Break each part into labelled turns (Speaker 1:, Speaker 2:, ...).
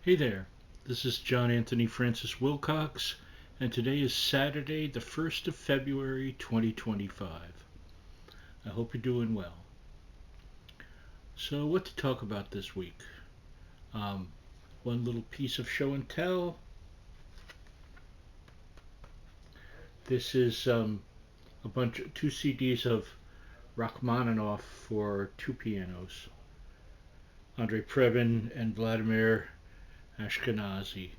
Speaker 1: Hey there, this is John Anthony Francis Wilcox, and today is Saturday, the 1st of February 2025. I hope you're doing well. So, what to talk about this week? Um, One little piece of show and tell. This is two CDs of Rachmaninoff for two pianos. Andrei Previn and Vladimir Ashkenazy,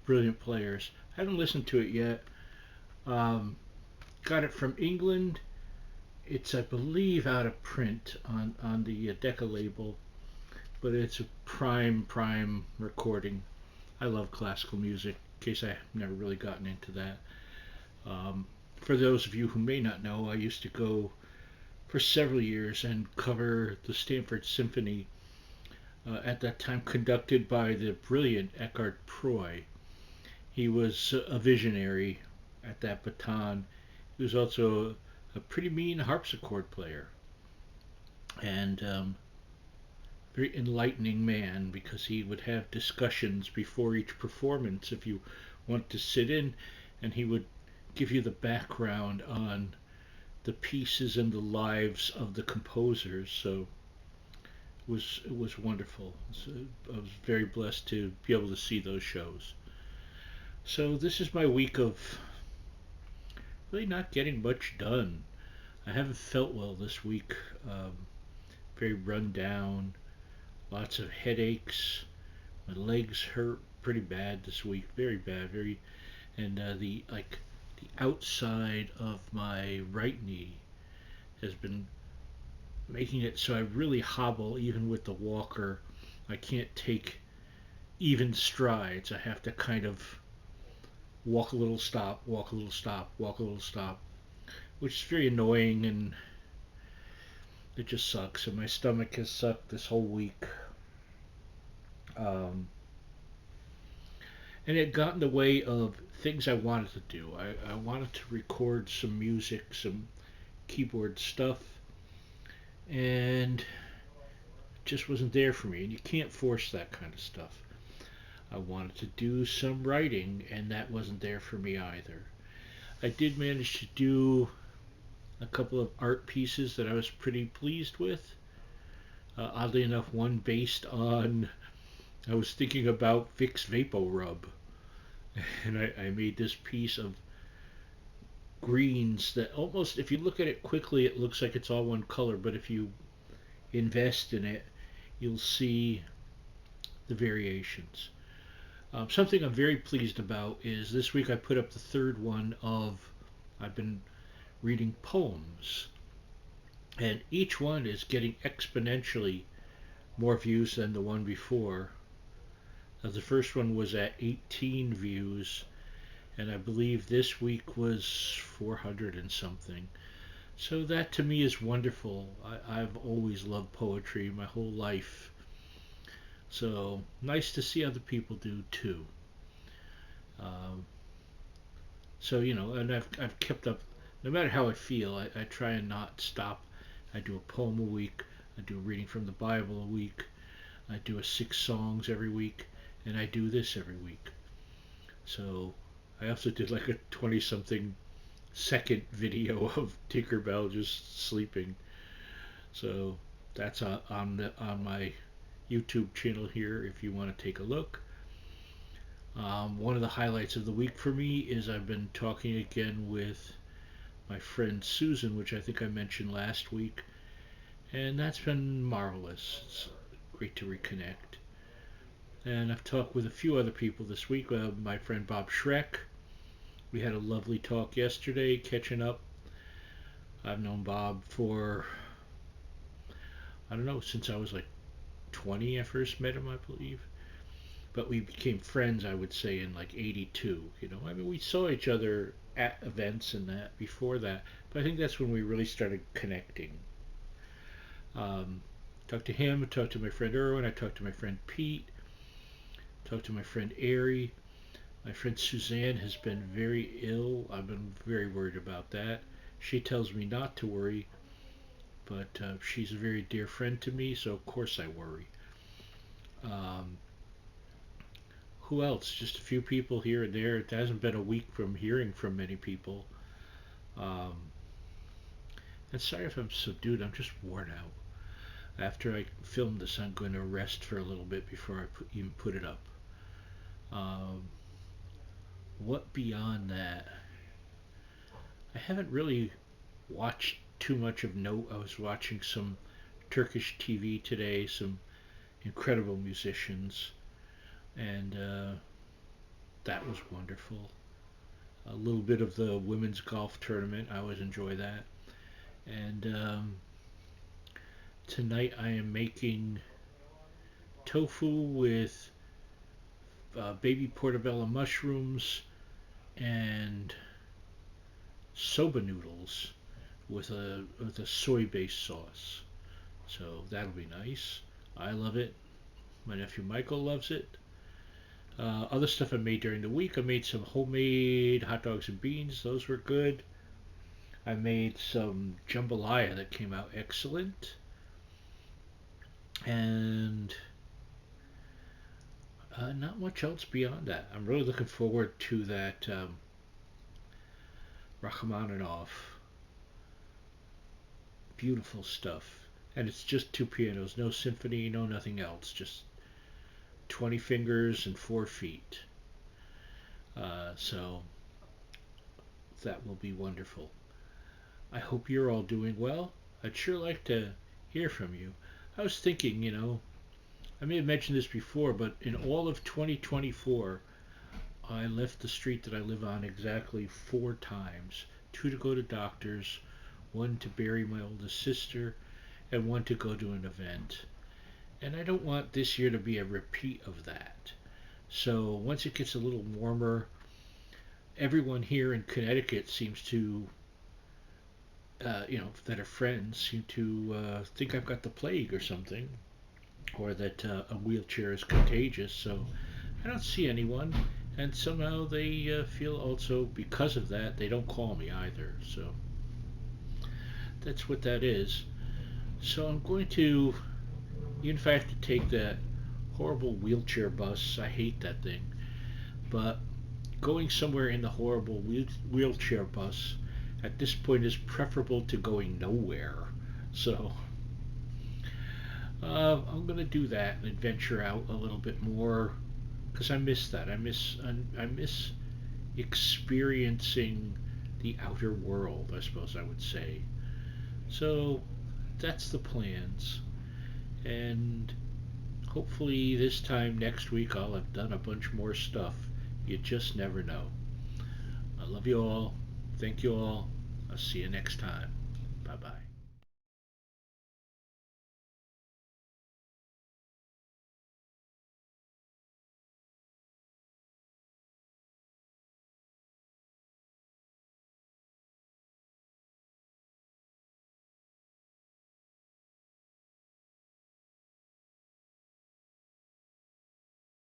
Speaker 1: brilliant players. I haven't listened to it yet. Um, Got it from England. It's, I believe, out of print on the Decca label, but it's a prime recording. I love classical music, in case I've never really gotten into that. Um, for those of you who may not know, I used to go for several years and cover the Stanford Symphony, at that time conducted by the brilliant Eckhart Proy. He was a visionary at that baton. He was also a pretty mean harpsichord player, and very enlightening man, because he would have discussions before each performance if you want to sit in, and he would give you the background on the pieces and the lives of the composers. So it was wonderful. So I was very blessed to be able to see those shows. So this is my week of really not getting much done. I haven't felt well this week. Very run down, lots of headaches. My legs hurt pretty bad this week, very bad, very, and the outside of my right knee has been making it so I really hobble even with the walker. I can't take even strides. I have to kind of walk a little, stop, walk a little, stop, walk a little, stop, which is very annoying, and it just sucks. And my stomach has sucked this whole week. Um, and it got in the way of things I wanted to do. I wanted to record some music, some keyboard stuff, and it just wasn't there for me. And you can't force that kind of stuff. I wanted to do some writing, and that wasn't there for me either. I did manage to do a couple of art pieces that I was pretty pleased with. Oddly enough, one based on, I was thinking about Vicks Vapo Rub, and I made this piece of greens that almost, if you look at it quickly, it looks like it's all one color, but if you invest in it, you'll see the variations. Something I'm very pleased about is this week I put up the third one of, I've been reading poems, and each one is getting exponentially more views than the one before. The first one was at 18 views, and I believe this week was 400 and something. So that to me is wonderful. I've always loved poetry my whole life. So nice to see other people do too. Um, and I've kept up. No matter how I feel, I try and not stop. I do a poem a week. I do a reading from the Bible a week. I do a 6 songs every week, and I do this every week. So I also did like a 20 something second video of Tinkerbell just sleeping. So that's on my YouTube channel here if you want to take a look. One of the highlights of the week for me is I've been talking again with my friend Susan, which I think I mentioned last week, and that's been marvelous. It's great to reconnect. And I've talked with a few other people this week. My friend Bob Schreck. We had a lovely talk yesterday, catching up. I've known Bob for, I don't know, since I was like 20. I first met him, I believe. But we became friends, I would say, in like 82. I mean, we saw each other at events and that before that, but I think that's when we really started connecting. Um, Talked to him, I talked to my friend Erwin, I talked to my friend Pete, talked to my friend Ari. My friend Suzanne has been very ill. I've been very worried about that. She tells me not to worry, but she's a very dear friend to me, so of course I worry. Um, who else? Just a few people here and there. It hasn't been a week from hearing from many people. Um, and sorry if I'm subdued. I'm just worn out. After I film this, I'm going to rest for a little bit before I even put it up. Um, what beyond that? I haven't really watched too much of note. I was watching some Turkish TV today, some incredible musicians, and that was wonderful. A little bit of the women's golf tournament. I always enjoy that. And tonight I am making tofu with baby portobello mushrooms and soba noodles with a soy-based sauce. So that'll be nice. I love it. My nephew Michael loves it. Other stuff I made during the week. I made some homemade hot dogs and beans. Those were good. I made some jambalaya that came out excellent. And not much else beyond that. I'm really looking forward to that Rachmaninoff. Beautiful stuff. And it's just two pianos, no symphony, no nothing else. Just 20 fingers and 4 feet. So that will be wonderful. I hope you're all doing well. I'd sure like to hear from you. I was thinking, I may have mentioned this before, but in all of 2024, I left the street that I live on exactly 4 times. 2 to go to doctors, 1 to bury my oldest sister, and 1 to go to an event. And I don't want this year to be a repeat of that. So once it gets a little warmer, everyone here in Connecticut seems to, that are friends, seem to think I've got the plague or something, or that a wheelchair is contagious. So I don't see anyone, and somehow they feel also because of that they don't call me either. So that's what that is. So I'm going to, even if I have to take that horrible wheelchair bus, I hate that thing, but going somewhere in the horrible wheelchair bus at this point is preferable to going nowhere. So I'm going to do that and adventure out a little bit more because I miss that. I miss experiencing the outer world, I suppose I would say. So that's the plans. And hopefully this time next week I'll have done a bunch more stuff. You just never know. I love you all. Thank you all. I'll see you next time. Bye bye.